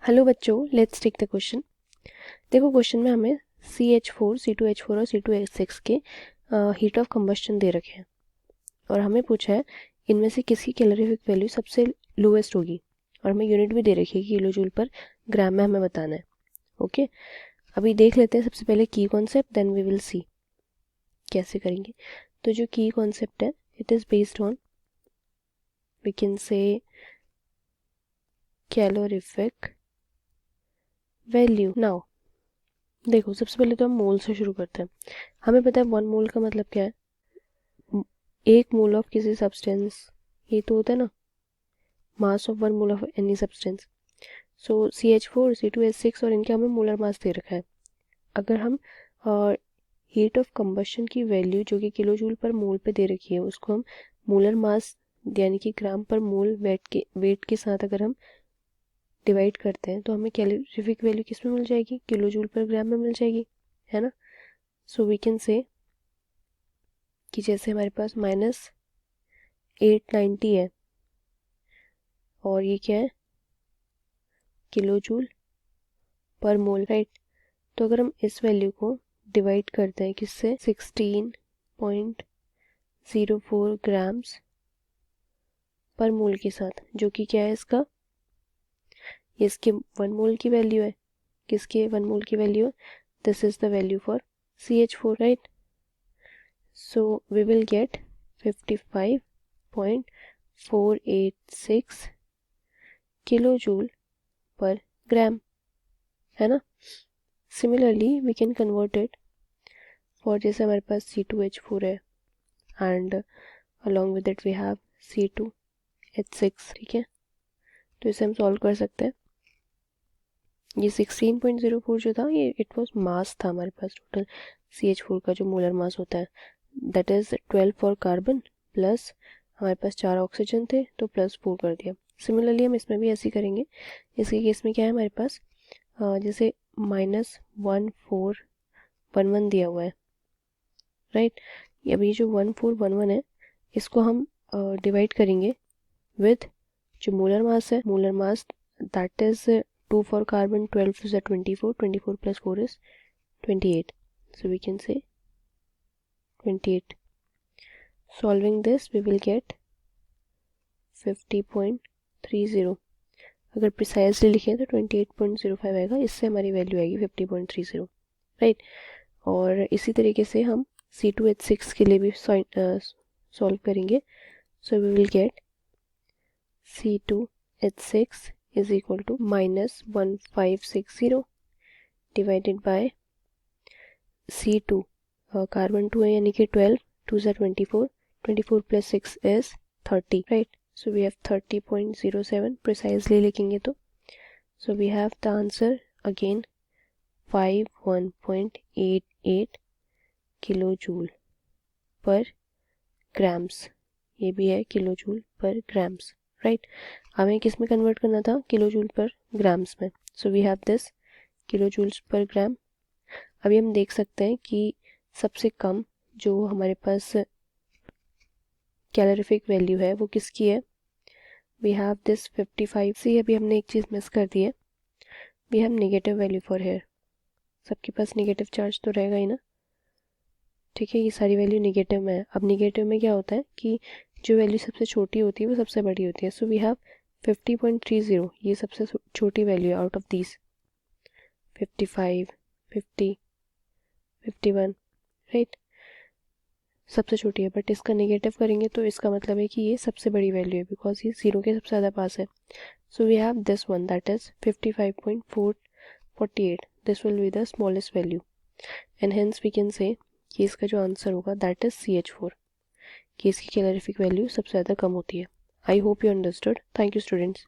Hello बच्चों, let's take the question. देखो question में हमें CH4, C2H4 और C2H6 के हीट ऑफ कंबस्शन दे रखे हैं और हमें पूछा है इनमें से किसकी कैलोरीफिक वैल्यू सबसे लोएस्ट होगी और हमें यूनिट भी दे रखी है किलो जूल पर ग्राम में हमें बताना है। ओके, अभी देख लेते हैं सबसे पहले की concept, then we will see कैसे करेंगे। तो जो की कॉन्सेप्ट है, it is based on we can say calorific value. Now देखो, सबसे पहले तो हम मोल से शुरू करते हैं। हमें पता है 1 मोल का मतलब क्या है, 1 मोल ऑफ किसी सब्सटेंस, ये तो होता है ना mass of 1 mole of any substance. So CH4, C2H6 और इनके हमें मोलर मास दे रखा है। अगर हम हीट ऑफ कंबशन की वैल्यू जो कि किलो जूल पर मोल पे दे रखी है उसको हम मोलर मास यानी कि ग्राम पर मोल वेट के साथ अगर हम डिवाइड करते हैं तो हमें कैलोरीफिक वैल्यू किस में मिल जाएगी, किलो जूल पर ग्राम में मिल जाएगी, है ना। सो वी कैन से कि जैसे हमारे पास -890 है और ये क्या है, किलो जूल पर मोल, राइट। तो अगर हम इस वैल्यू को डिवाइड करते हैं किससे, 16.04 ग्राम्स पर मोल के साथ, जो कि क्या है इसका, ये इसके 1 मोल की वैल्यू है। किसके 1 मोल की value, this is the value for CH4, right. So we will get 55.486 kilo joule per gram, है ना। Similarly we can convert it for, जैसे हमारे पास C2H4 है and along with it we have C2H6, ठीक है। तो इसे हम सॉल्व कर सकते हैं। ये 16.04 जो था ये इट वाज मास था हमारे पास, टोटल CH4 का जो मोलर मास होता है, that is 12 for carbon plus हमारे पास 4 ऑक्सीजन थे तो +4 कर दिया। सिमिलरली हम इसमें भी ऐसे ही करेंगे। इसके केस में क्या है हमारे पास, जैसे -1411 दिया हुआ है, राइट। अभी जो 1411 है इसको हम डिवाइड करेंगे विद जो मोलर मास है, molar mass that is 2 for carbon, 12 is 24, 24 plus 4 is 28, so we can say 28. Solving this we will get 50.30. अगर प्रिसाइजली लिखें तो 28.05 आएगा, इससे हमारी वैल्यू आएगी 50.30, राइट। और इसी तरीके से हम C2H6 के लिए भी सॉल्व करेंगे। So we will get C2H6 is equal to -1560 divided by C2, carbon 2 है यानी कि 12, 2 is 24, 24 plus 6 is 30, right. So we have 30.07 precisely लिखेंगे तो, so we have the answer again 51.88 kilo joule per grams, ये भी है kilo joule per grams, right. हमें किस में कन्वर्ट करना था, किलो जूल पर ग्राम्स में। So we have this kilo joules per gram. अभी हम देख सकते हैं कि सबसे कम जो हमारे पास कैलोरीफिक वैल्यू है वो किसकी है, वी हैव दिस 55 सी। अभी हमने एक चीज़ मिस कर दी है, we have negative value for here. सबके पास नेगेटिव चार्ज तो रहेगा ही ना, ठीक है। ये सारी वैल्यू नेगेटिव में है। अब नेगेटिव में क्या होता है कि जो वैल्यू सबसे छोटी होती है वो सबसे बड़ी होती है। सो वी हैव 50.30, ये सबसे छोटी वैल्यू है आउट ऑफ दीज 55, 50, 51, राइट, सबसे छोटी है। बट इसका नेगेटिव करेंगे तो इसका मतलब है कि ये सबसे बड़ी वैल्यू है बिकॉज ये 0 के सबसे ज़्यादा पास है। So we have this one that is 55.448, this will be the smallest value and hence we can say कि इसका जो आंसर होगा दैट इज CH4, कि इसकी कैलोरीफिक वैल्यू सबसे ज़्यादा कम होती है। I hope you understood. Thank you students.